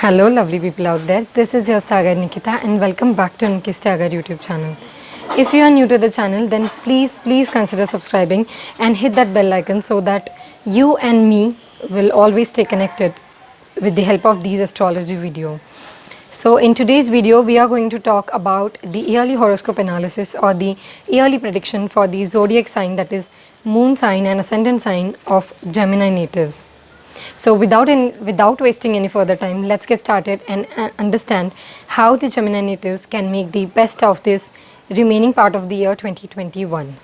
Hello lovely people out there, this is your Sagar Nikita and welcome back to Nikki's Sagar YouTube channel. If you are new to the channel then please consider subscribing and hit that bell icon so that you and me will always stay connected with the help of these astrology video. So in today's video we are going to talk about the yearly horoscope analysis or the yearly prediction for the zodiac sign, that is moon sign and ascendant sign of Gemini natives. So without wasting any further time, let's get started and understand how the Gemini natives can make the best of this remaining part of the year 2021.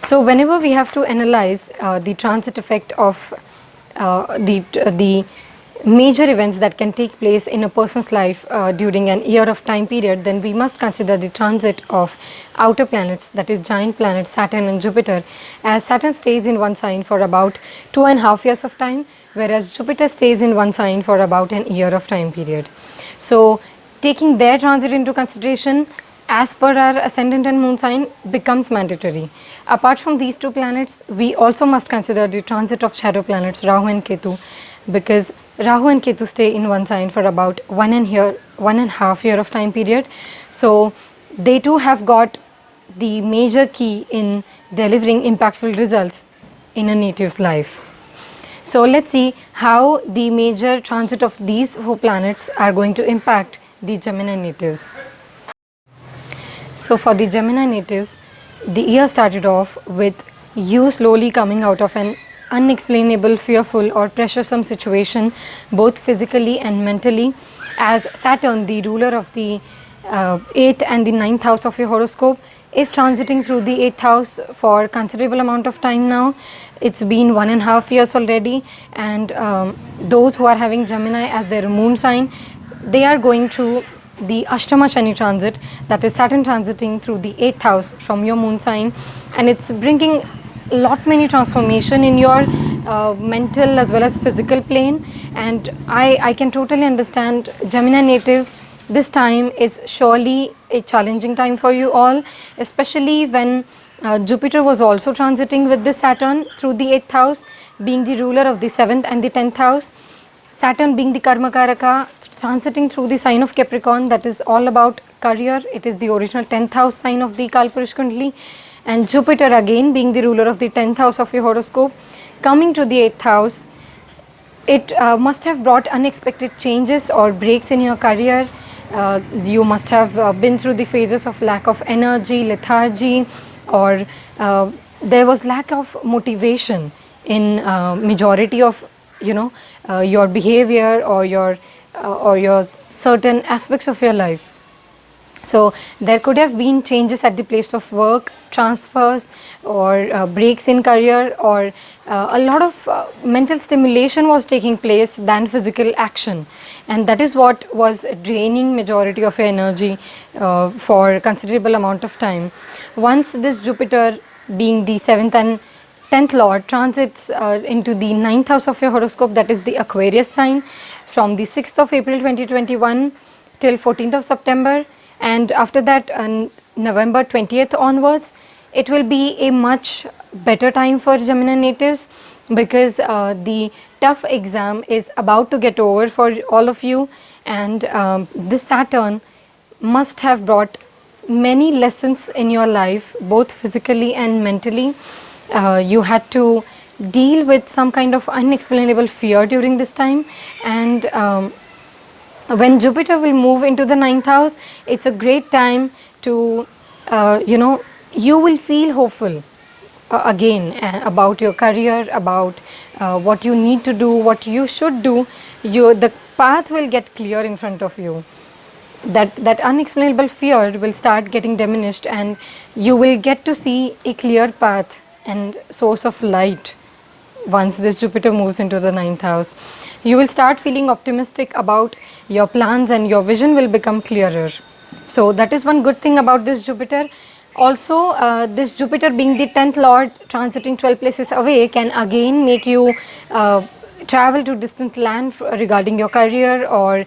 So whenever we have to analyze the transit effect of the major events that can take place in a person's life during an year of time period, then we must consider the transit of outer planets, that is giant planets Saturn and Jupiter, as Saturn stays in one sign for about 2.5 years of time, whereas Jupiter stays in one sign for about an year of time period. So taking their transit into consideration as per our ascendant and moon sign becomes mandatory. Apart from these two planets, we also must consider the transit of shadow planets Rahu and Ketu, because Rahu and Ketu stay in one sign for about 1.5 year of time period. So they too have got the major key in delivering impactful results in a native's life. So let's see how the major transit of these four planets are going to impact the Gemini natives. So for the Gemini natives, the year started off with you slowly coming out of an unexplainable, fearful or pressuresome situation, both physically and mentally, as Saturn, the ruler of the 8th and the 9th house of your horoscope, is transiting through the 8th house for considerable amount of time now. It's been 1.5 years already, and those who are having Gemini as their moon sign, they are going through the Ashtama Shani transit, that is Saturn transiting through the 8th house from your moon sign, and it's bringing many transformation in your mental as well as physical plane. And I can totally understand Gemini natives, this time is surely a challenging time for you all, especially when Jupiter was also transiting with this Saturn through the 8th house, being the ruler of the 7th and the 10th house. Saturn being the Karma Karaka, transiting through the sign of Capricorn, that is all about career. It is the original 10th house sign of the Kalpurish Kundali. And Jupiter again being the ruler of the 10th house of your horoscope, coming to the 8th house, it must have brought unexpected changes or breaks in your career. You must have been through the phases of lack of energy, lethargy, or there was lack of motivation in majority of your behavior or your certain aspects of your life. So there could have been changes at the place of work, transfers or breaks in career, or a lot of mental stimulation was taking place than physical action, and that is what was draining majority of your energy for considerable amount of time. Once this Jupiter being the 7th and 10th lord transits into the 9th house of your horoscope, that is the Aquarius sign, from the 6th of April 2021 till 14th of September, and after that November 20th onwards, it will be a much better time for Gemini natives, because the tough exam is about to get over for all of you, and this Saturn must have brought many lessons in your life, both physically and mentally. You had to deal with some kind of unexplainable fear during this time, and when Jupiter will move into the 9th house, it's a great time to you will feel hopeful again about your career, about what you need to do, what you should do. The path will get clear in front of you. That unexplainable fear will start getting diminished, and you will get to see a clear path and source of light. Once this Jupiter moves into the 9th house, you will start feeling optimistic about your plans and your vision will become clearer. So that is one good thing about this Jupiter. Also this Jupiter being the 10th lord transiting 12 places away can again make you travel to distant land regarding your career, or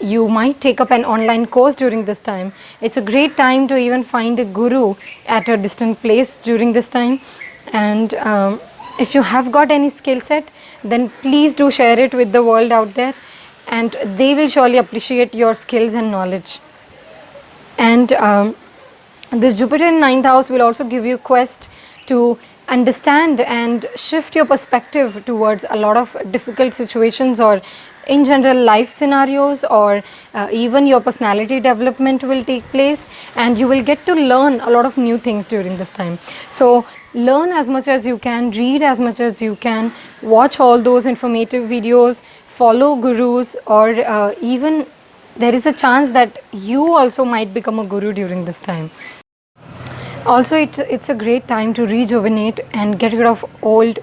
you might take up an online course during this time. It's a great time to even find a guru at a distant place during this time. And if you have got any skill set, then please do share it with the world out there. and they will surely appreciate your skills and knowledge. And this Jupiter in 9th house will also give you quest to understand and shift your perspective towards a lot of difficult situations, or in general life scenarios, or even your personality development will take place, and you will get to learn a lot of new things during this time. So learn as much as you can, read as much as you can, watch all those informative videos, follow gurus, or even there is a chance that you also might become a guru during this time. Also, it's a great time to rejuvenate and get rid of old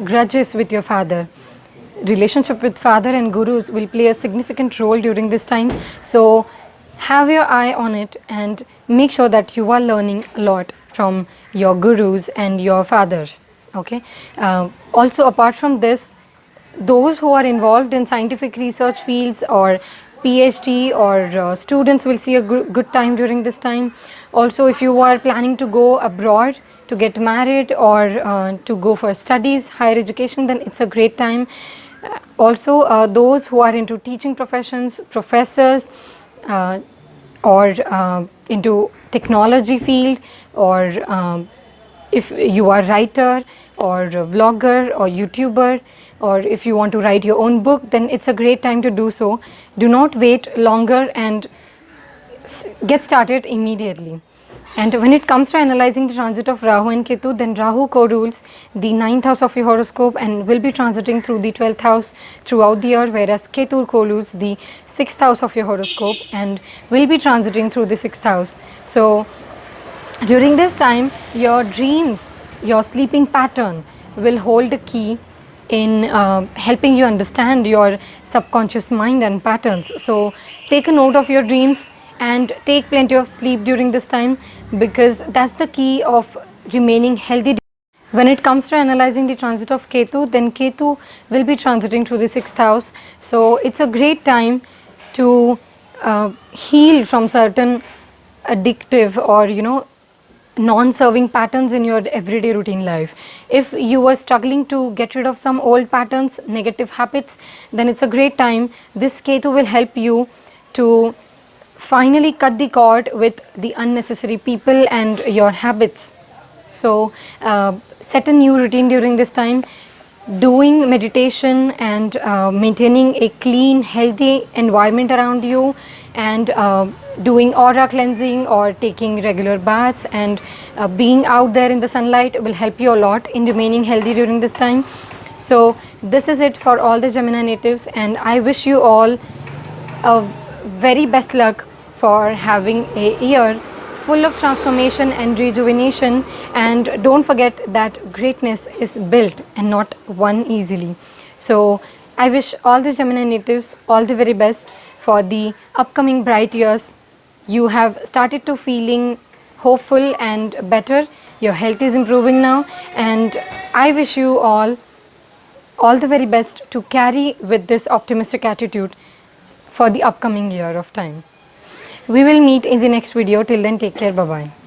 grudges with your father. Relationship with father and gurus will play a significant role during this time. So have your eye on it and make sure that you are learning a lot from your gurus and your fathers. Okay. Also, apart from this, those who are involved in scientific research fields or PhD or students will see a good time during this time. Also, if you are planning to go abroad to get married or to go for studies, higher education, then it's a great time. Also, those who are into teaching professions, professors, or into technology field, or if you are writer or a vlogger or YouTuber, or if you want to write your own book, then it's a great time to do so. Do not wait longer and get started immediately. And when it comes to analyzing the transit of Rahu and Ketu, then Rahu co-rules the 9th house of your horoscope and will be transiting through the 12th house throughout the year, whereas Ketu co-rules the 6th house of your horoscope and will be transiting through the 6th house. So during this time, your dreams, your sleeping pattern will hold a key in helping you understand your subconscious mind and patterns. So take a note of your dreams and take plenty of sleep during this time, because that's the key of remaining healthy. When it comes to analyzing the transit of Ketu, then Ketu will be transiting through the 6th house. So it's a great time to heal from certain addictive or non-serving patterns in your everyday routine life. If you are struggling to get rid of some old patterns, negative habits, then it's a great time. This Ketu will help you to finally cut the cord with the unnecessary people and your habits. So set a new routine during this time. Doing meditation and maintaining a clean, healthy environment around you, and doing aura cleansing or taking regular baths and being out there in the sunlight will help you a lot in remaining healthy during this time. So this is it for all the Gemini natives, and I wish you all a very best luck for having a year full of transformation and rejuvenation. And don't forget that greatness is built and not won easily. So I wish all the Gemini natives all the very best for the upcoming bright years. You have started to feeling hopeful and better. Your health is improving now, and I wish you all the very best to carry with this optimistic attitude for the upcoming year of time. We will meet in the next video. Till then, take care. Bye-bye.